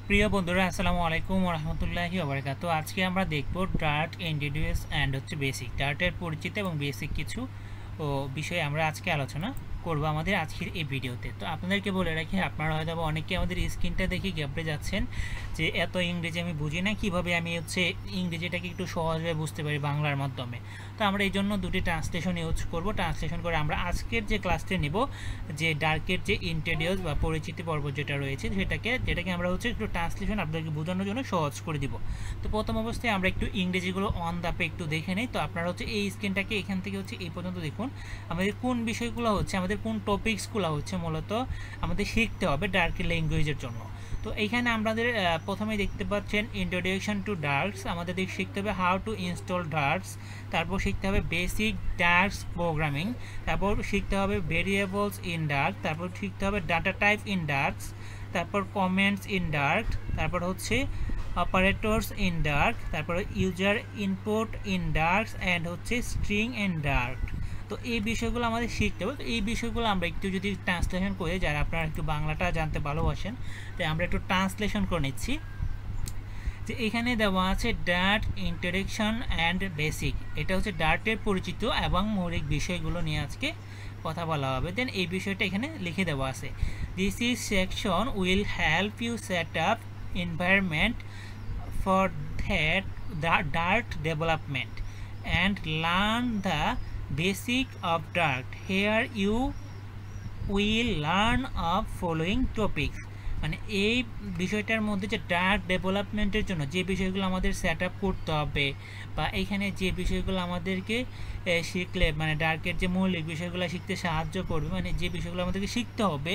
প্রিয় বন্ধুরা আসসালামু আলাইকুম ওয়া রাহমাতুল্লাহি ওয়া বারাকাতুহু। আজকে আমরা দেখব ডার্ট, ইন্ট্রোডিউস অ্যান্ড বেসিক। ডার্টের পরিচিতি এবং বেসিক কিছু বিষয়ে আমরা আজকে আলোচনা করব আমাদের আজকের এই ভিডিওতে। তো আপনাদেরকে বলে রাখি, আপনারা হয়তো অনেকে আমাদের স্ক্রিনটা দেখে ঘাবড়ে যাচ্ছেন যে এত ইংরেজি আমি বুঝি না, কিভাবে আমি ইংরেজিটাকে একটু সহজভাবে বুঝতে পারি বাংলার মাধ্যমে। তো আমরা এই জন্য দুটি ট্রান্সলেশন ইউজ করব। ট্রান্সলেশন করে আমরা আজকের যে ক্লাসটি নিব, যে ডার্কের যে ইন্ট্রোডিউস বা পরিচিতি পর্ব যেটা রয়েছে যেটাকে আমরা একটু ট্রান্সলেশন আপনাদেরকে বোঝানোর জন্য সহজ করে দিব। তো প্রথম অবস্থায় আমরা একটু ইংরেজিগুলো অন দাপে একটু দেখে নেই। তো আপনারা এই স্ক্রিনটাকে এখান থেকে এই পর্যন্ত দেখুন, আমাদের কোন বিষয়গুলো আমাদের কোন টপিকসগুলো মূলত আমাদের শিখতে হবে ডার্কের ল্যাঙ্গুয়েজের জন্য। তো এইখানে আমাদের প্রথমেই দেখতে পাচ্ছেন ইন্ট্রোডাকশন টু ডার্কস। আমাদের শিখতে হবে হাউ টু ইনস্টল ডার্কস, তারপর শিখতে হবে বেসিক ডার্কস প্রোগ্রামিং, তারপর শিখতে হবে ভেরিয়েবলস ইন ডার্ক, তারপর শিখতে হবে ডাটা টাইপ ইন ডার্কস, তারপর কমেন্টস ইন ডার্ক, তারপর অপারেটরস ইন ডার্ক, তারপর user input in Dart and string in Dart. তো এই বিষয়গুলো আমাদের শিখতে হবে। তো এই বিষয়গুলো আমরা একটু যদি ট্রান্সলেশন করে, যারা আপনারা একটু বাংলাটা জানতে ভালোবাসেন, তাই আমরা একটু ট্রান্সলেশন করে নিচ্ছি। যে এখানে দেওয়া আছে ডার্ট ইন্ট্রোডাকশন অ্যান্ড বেসিক। এটা ডার্টের পরিচিত এবং মৌলিক বিষয়গুলো নিয়ে আজকে কথা বলা হবে। দেন এই বিষয়টা এখানে লিখে দেওয়া আছে। This is section will help you set up environment for Dart development and learn the basic of Dart. Here you will learn of following topics. মানে এই বিষয়টার মধ্যে যে ডার্ক ডেভেলপমেন্টের জন্য যে বিষয়গুলো আমাদের সেট আপ করতে হবে, বা এখানে যে বিষয়গুলো আমাদেরকে শিখলে মানে ডার্কের যে মৌলিক বিষয়গুলো শিখতে সাহায্য করবে, মানে যে বিষয়গুলো আমাদেরকে শিখতে হবে,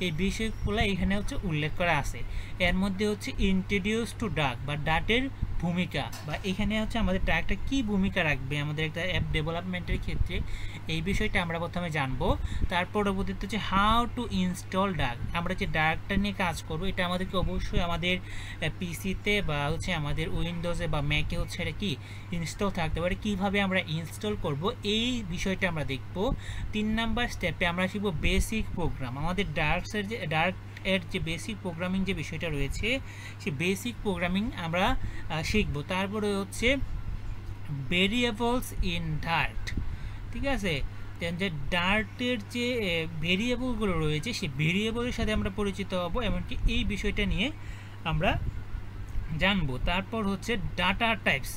এই বিষয়গুলো এখানে উল্লেখ করা আছে। এর মধ্যে ইন্ট্রোডিউস টু ডার্ক বা ডার্টের ভূমিকা, বা এখানে আমাদের ডার্কটা কী ভূমিকা রাখবে আমাদের একটা অ্যাপ ডেভেলপমেন্টের ক্ষেত্রে, এই বিষয়টা আমরা প্রথমে জানবো। তার পরবর্তীতে হাউ টু ইনস্টল ডার্ক। আমরা যে ডার্কটা নিয়ে কাজ করবো, এটা আমাদেরকে অবশ্যই আমাদের পিসিতে বা আমাদের উইন্ডোজে বা ম্যাকে এটা কি ইনস্টল থাকতে পারে। কীভাবে আমরা ইনস্টল করব এই বিষয়টা আমরা দেখব। 3 নাম্বার স্টেপে আমরা শিখব বেসিক প্রোগ্রাম। আমাদের ডার্ক এর যে বেসিক প্রোগ্রামিং যে বিষয়টা রয়েছে, সেই বেসিক প্রোগ্রামিং আমরা শিখব। তারপরে ভেরিয়েবলস ইন ডার্ট, ঠিক আছে। যে ডার্টের যে ভেরিয়েবলগুলো রয়েছে, সেই ভেরিয়েবলের সাথে আমরা পরিচিত হব, এমনকি এই বিষয়টা নিয়ে আমরা জানবো। তারপর ডাটা টাইপস।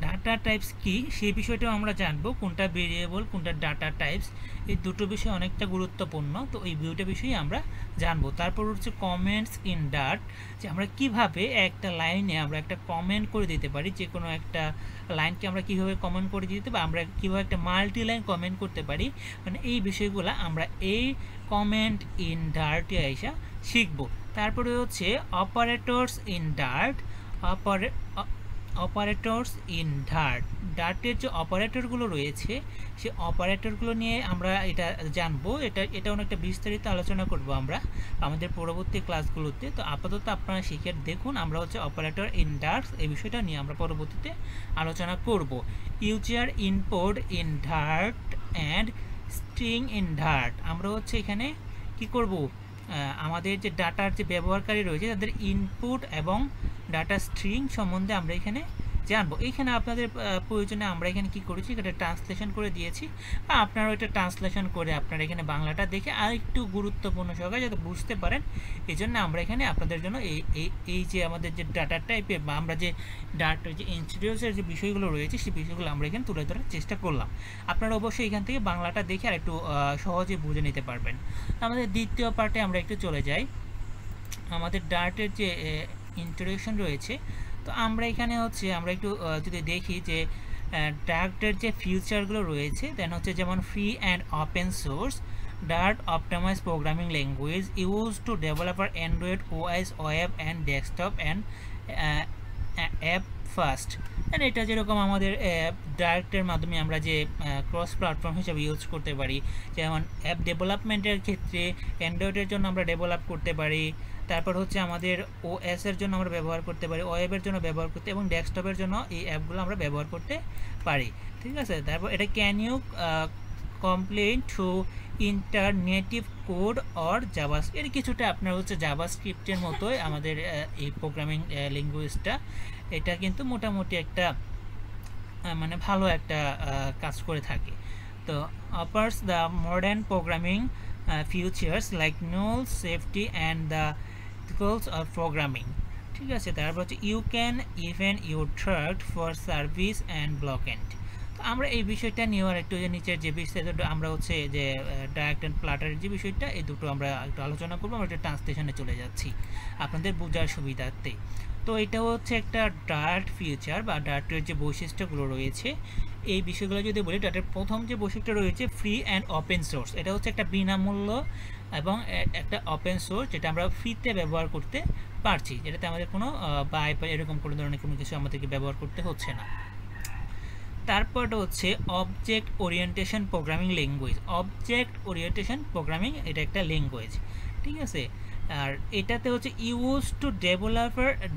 ডাটা টাইপস কি সেই বিষয়টাও আমরা জানবো, কোনটা ভেরিয়েবল কোনটা ডাটা টাইপস, এই দুটো বিষয় অনেকটা গুরুত্বপূর্ণ। তো এই দুটো বিষয়ই আমরা জানবো। তারপর কমেন্টস ইন ডার্ট, যে আমরা কিভাবে একটা লাইনে আমরা একটা কমেন্ট করে দিতে পারি, যে কোনো একটা লাইনকে আমরা কিভাবে কমেন্ট করে দিতে পারি, আমরা কিভাবে একটা মাল্টি লাইন কমেন্ট করতে পারি, মানে এই বিষয়গুলো আমরা এই কমেন্ট ইন ডার্টে আইসা শিখবো। তারপরে operators in Dart. Operators in Dart, ডার্টের যে অপারেটরগুলো রয়েছে, সেই অপারেটরগুলো নিয়ে আমরা এটা জানবো। এটা অনেকটা বিস্তারিত আলোচনা করব আমরা আমাদের পরবর্তী ক্লাসগুলোতে। তো আপাতত আপনারা শিখে দেখুন, আমরা অপারেটর ইন ডার্ট এই বিষয়টা নিয়ে আমরা পরবর্তীতে আলোচনা করব। User input in Dart and string in Dart, আমরা এখানে কি করব, আমাদের যে ডাটার যে ব্যবহারকারী রয়েছে তাদের ইনপুট এবং ডাটা স্ট্রিং সম্বন্ধে আমরা এখানে জানবো। এইখানে আপনাদের প্রয়োজনে আমরা এখানে কি করেছি, এটা ট্রান্সলেশন করে দিয়েছি, বা আপনারা এটা ট্রান্সলেশন করে আপনারা এখানে বাংলাটা দেখে আর একটু গুরুত্বপূর্ণ সহকারে যাতে বুঝতে পারেন, এই জন্য আমরা এখানে আপনাদের জন্য এই যে আমাদের যে ডাটা টাইপের বা আমরা যে ডাটা যে ইনস্টিটিউটের যে বিষয়গুলো রয়েছে, সেই বিষয়গুলো আমরা এখানে তুলে ধরার চেষ্টা করলাম। আপনারা অবশ্যই এখান থেকে বাংলাটা দেখে আর একটু সহজে বুঝে নিতে পারবেন। আমাদের দ্বিতীয় পার্টে আমরা একটু চলে যাই। আমাদের ডার্টের যে ইন্ট্রোডাকশন রয়েছে, তো আমরা এখানে আমরা একটু যদি দেখি যে ডার্টের যে ফিউচারগুলো রয়েছে, দেন যেমন free and open source Dart optimise programming language use to developer Android OS web and desktop and app first. And এটা যেরকম আমাদের ডার্টের মাধ্যমে আমরা যে ক্রস প্ল্যাটফর্ম হিসেবে ইউজ করতে পারি, যেমন অ্যাপ ডেভেলপমেন্টের ক্ষেত্রে অ্যান্ড্রয়েডের জন্য আমরা ডেভেলপ করতে পারি, তারপর আমাদের ওএস এর জন্য আমরা ব্যবহার করতে পারি, ওয়েবের জন্য ব্যবহার করতে, এবং ডেস্কটপের জন্য এই অ্যাপগুলো আমরা ব্যবহার করতে পারি, ঠিক আছে। তারপর এটা can you complain to inter native code or JavaScript. এর কিছুটা আপনার হচ্ছে জাভাস্ক্রিপ্টের মতোই আমাদের এই প্রোগ্রামিং ল্যাঙ্গুয়েজটা। এটা কিন্তু মোটামুটি একটা মানে ভালো একটা কাজ করে থাকে। তো offers the modern programming features like null safety and the goals of programming। ঠিক আছে, তারপর হচ্ছে you can even your tract for service and block end. তো আমরা এই বিষয়টা নিয়েও আর একটু যে নিচের যে বিষয়টা আমরা হচ্ছে যে ডাইরেক্ট অ্যান্ড প্লাটারের যে বিষয়টা, এই দুটো আমরা একটু আলোচনা করবো। আমরা একটা ট্রান্সলেশনে চলে যাচ্ছি আপনাদের বোঝার সুবিধার্থে। তো এটা হচ্ছে একটা ডার্ট ফিচার বা ডার্টের যে বৈশিষ্ট্যগুলো রয়েছে, এই বিষয়গুলো যদি বলি, ডার্টের প্রথম যে বৈশিষ্ট্য রয়েছে ফ্রি অ্যান্ড ওপেন সোর্স। এটা হচ্ছে একটা বিনামূল্য এবং একটা ওপেন সোর্স, যেটা আমরা ফ্রিতে ব্যবহার করতে পারছি, যেটাতে আমাদের কোনো বাই বা এরকম কোনো ধরনের কোনো কিছু আমাদেরকে ব্যবহার করতে হচ্ছে না। তারপরটা হচ্ছে object orientation programming language. Object orientation programming এটা একটা ল্যাঙ্গুয়েজ, ঠিক আছে। আর এটাতে হচ্ছে use to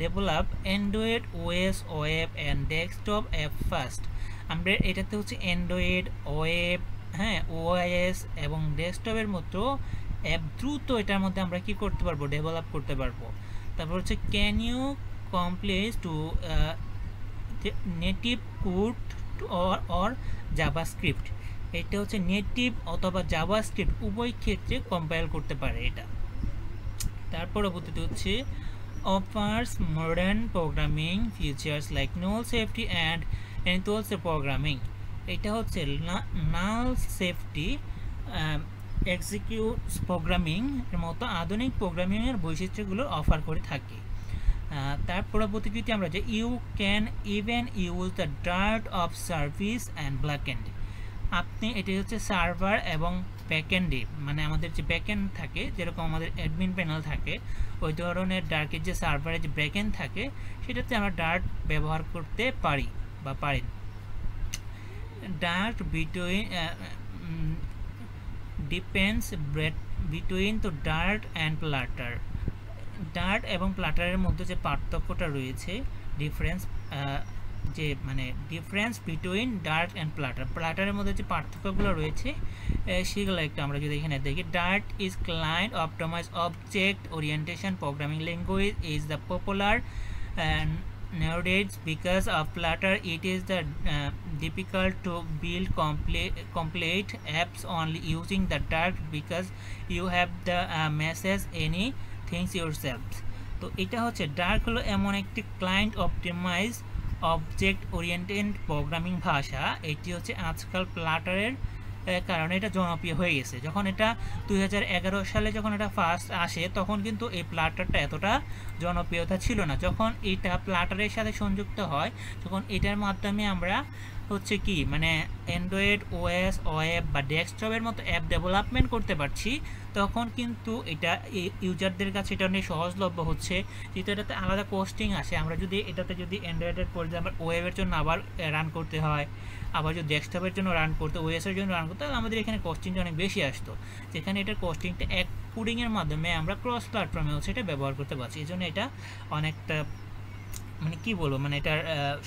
develop Android OS, web and desktop app first. আমরা এটাতে হচ্ছে অ্যান্ড্রয়েড, ওয়েব, হ্যাঁ, ওএস এবং ডেস্কটপের মতো অ্যাপ দ্রুত এটার মধ্যে আমরা কি করতে পারবো, ডেভেলপ করতে পারবো। তারপর হচ্ছে can you complex to native code or JavaScript. এটা হচ্ছে নেটিভ অথবা জাভাস্ক্রিপ্ট উভয় ক্ষেত্রে কম্পাইল করতে পারে এটা। তারপর পরবর্তীতে হচ্ছে offers modern programming features like null safety and enclose programming. এটা হচ্ছে নাল সেফটি এক্সিকিউট প্রোগ্রামিং এর মতো আধুনিক প্রোগ্রামিংয়ের বৈশিষ্ট্যগুলো অফার করে থাকে। তার পরবর্তী যদি আমরা যে you can even use the Dart of service and backend. আপনি এটি হচ্ছে সার্ভার এবং ব্যাকএন্ডে, মানে আমাদের যে ব্যাকএন্ড থাকে, যেরকম আমাদের অ্যাডমিন প্যানেল থাকে, ওই ধরনের ডার্কের যে সার্ভারের যে ব্যাকএন্ড থাকে, সেটাতে আমরা ডার্ট ব্যবহার করতে পারি বা পারেন। ডার্ট বিটুইন ডিপেন্ডস বিটুইন তো ডার্ট অ্যান্ড প্লাটার। ডার্ট এবং প্লাটারের মধ্যে যে পার্থক্যটা রয়েছে, ডিফারেন্স, যে মানে ডিফারেন্স বিটুইন ডার্ট অ্যান্ড প্লাটারের মধ্যে যে পার্থক্যগুলো রয়েছে সেগুলো একটু আমরা যদি এখানে দেখি। Dart is client optimise object orientation programming language is the popular nowadays. Because of Flutter, it is the difficult to build complete apps only using the Dart because you have the message any things yourself. তো এটা হচ্ছে dirt হলো এমন একটি client optimise object oriented programming ভাষা। এটি হচ্ছে আজকাল প্লাটারের কারণে এটা জনপ্রিয় হয়ে গেছে। যখন এটা 2011 সালে যখন এটা ফার্স্ট আসে, তখন কিন্তু এই প্লাটারটা এতটা জনপ্রিয়তা ছিল না। যখন এটা প্লাটারের সাথে সংযুক্ত হয়, তখন এটার মাধ্যমে আমরা হচ্ছে কি মানে অ্যান্ড্রয়েড, ওএস, ওয়েব বা ডেস্কটপের মতো অ্যাপ ডেভেলপমেন্ট করতে পারছি, তখন কিন্তু এটা ইউজারদের কাছে এটা অনেক সহজলভ্য হচ্ছে। যেহেতু এটাতে আলাদা কোস্টিং আসে, আমরা যদি এটাতে যদি অ্যান্ড্রয়েডের পরে আমরা ওয়েবের জন্য আবার রান করতে হয়, আবার যদি ডেস্কটপের জন্য রান করতে, ওএসের জন্য রান করতে, তাহলে আমাদের এখানে কোস্টিংটা অনেক বেশি আসতো। যেখানে এটার কোস্টিংটা এক কোডিংয়ের মাধ্যমে আমরা ক্রস প্ল্যাটফর্মে হচ্ছে এটা ব্যবহার করতে পারছি। এই জন্য এটা অনেকটা মানে কি বলবো, মানে এটার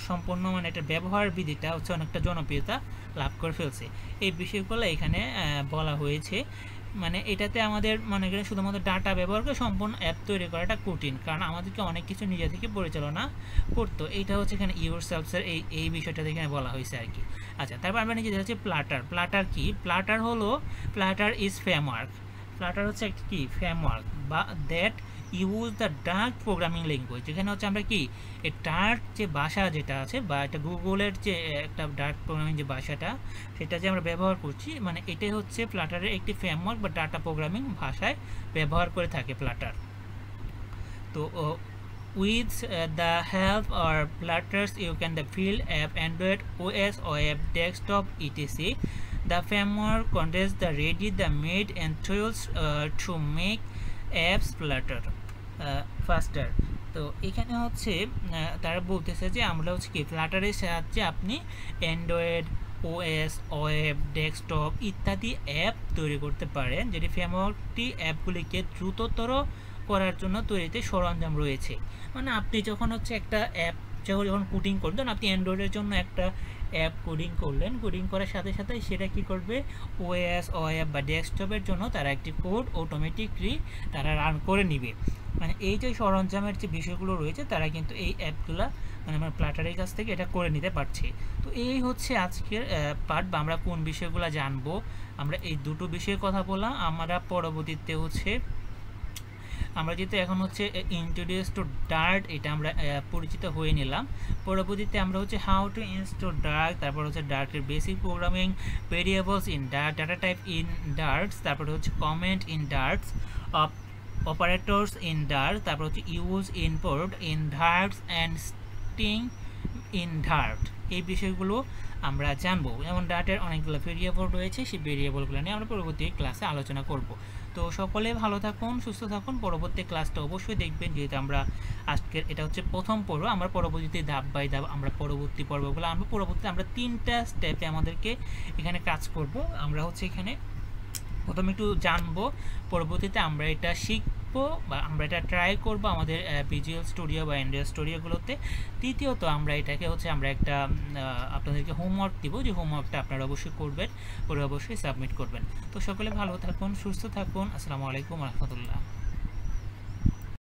সম্পূর্ণ মানে এটার ব্যবহার বিধিটা হচ্ছে অনেকটা জনপ্রিয়তা লাভ করে ফেলছে। এই বিষয়গুলো এখানে বলা হয়েছে। মানে এটাতে আমাদের মনে করেন শুধুমাত্র ডাটা ব্যবহার করে সম্পূর্ণ অ্যাপ তৈরি করাটা কঠিন, কারণ আমাদেরকে অনেক কিছু নিজে থেকে পরিচালনা করতো। এইটা হচ্ছে এখানে ইউরসেলফসের এই বিষয়টা এখানে বলা হয়েছে আর কি। আচ্ছা, তারপর আমরা নিজে হচ্ছে প্লাটার। প্লাটার কি? প্লাটার হলো প্লাটার ইজ ফ্রেমওয়ার্ক। প্লাটার হচ্ছে একটা কি ফ্রেমওয়ার্ক বা that use the Dart programming language. যেখানে হচ্ছে আমরা কি এই ডার্ট যে ভাষা যেটা আছে বা এটা গুগলের যে একটা ডার্ট প্রোগ্রামিং যে ভাষাটা, সেটা যে আমরা ব্যবহার করছি, মানে এটাই হচ্ছে প্লাটারের একটি ফ্রেমওয়ার্ক বা ডাটা প্রোগ্রামিং ভাষায় ব্যবহার করে থাকে প্লাটার। তো with the help of Plutters you can build app Android, OS, web, desktop, etc. The framework contains the ready, the made and tools to make apps Flutter faster. তো এখানে হচ্ছে তারা বলতেছে যে আমরা হচ্ছে কি ফ্লাটারের সাহায্যে আপনি অ্যান্ড্রয়েড, ওএস, ওয়েব, ডেস্কটপ ইত্যাদি অ্যাপ তৈরি করতে পারেন, যেটি ফ্রেমওয়ার্কটি অ্যাপগুলিকে দ্রুততর করার জন্য তৈরিতে সরঞ্জাম রয়েছে। মানে আপনি যখন হচ্ছে একটা অ্যাপ যখন কোডিং করবেন, আপনি অ্যান্ড্রয়েডের জন্য একটা অ্যাপ কোডিং করলেন, কোডিং করার সাথে সাথে সেটা কি করবে, ওএস ওএব বা ডেস্কটপের জন্য তারা একটি কোড অটোমেটিকলি তারা রান করে নিবে। মানে এই যে সরঞ্জামের যে বিষয়গুলো রয়েছে তারা কিন্তু এই অ্যাপগুলো মানে আমার প্ল্যাটারের কাছ থেকে এটা করে নিতে পারছে। তো এই হচ্ছে আজকের পার্ট, বা আমরা কোন বিষয়গুলো জানবো, আমরা এই দুটো বিষয়ের কথা বললাম। আমরা পরবর্তীতে হচ্ছে আমরা যেহেতু এখন হচ্ছে ইন্ট্রোডিউস টু ডার্ট, এটা আমরা পরিচিত হয়ে নিলাম। পরবর্তীতে আমরা হচ্ছে হাউ টু ইনস্টল ডার্ট, তারপর হচ্ছে ডার্টের basic programming, variables in Dart, data type in Darts, তারপরে হচ্ছে comment in Darts, operators in Dart, তারপর হচ্ছে use input in Darts and string in Dart. এই বিষয়গুলো আমরা জানবো। যেমন ডার্টের অনেকগুলো ভেরিয়েবল রয়েছে, সেই ভেরিয়েবলগুলো নিয়ে আমরা পরবর্তী ক্লাসে আলোচনা করব। তো সকলে ভালো থাকুন, সুস্থ থাকুন। পরবর্তী ক্লাসটা অবশ্যই দেখবেন, যেহেতু আমরা আজকের এটা হচ্ছে প্রথম পর্ব। আমরা পরবর্তীতে ধাপ বাই ধাপ আমরা পরবর্তী পর্বগুলো আমরা 3টা স্টেপে আমাদেরকে এখানে কাজ করব। আমরা হচ্ছে এখানে প্রথমে একটু জানবো, পরবর্তীতে আমরা এটা শিখবো বা আমরা এটা ট্রাই করব আমাদের ভিজুয়াল স্টুডিও বা অ্যান্ড্রয়েড স্টুডিওগুলোতে। তৃতীয়ত আমরা এটাকে হচ্ছে আমরা একটা আপনাদেরকে হোমওয়ার্ক দিব, যে হোমওয়ার্কটা আপনারা অবশ্যই করবেন, করে অবশ্যই সাবমিট করবেন। তো সকলে ভালো থাকুন, সুস্থ থাকুন। আসসালামু আলাইকুম রহমতুল্লাহ।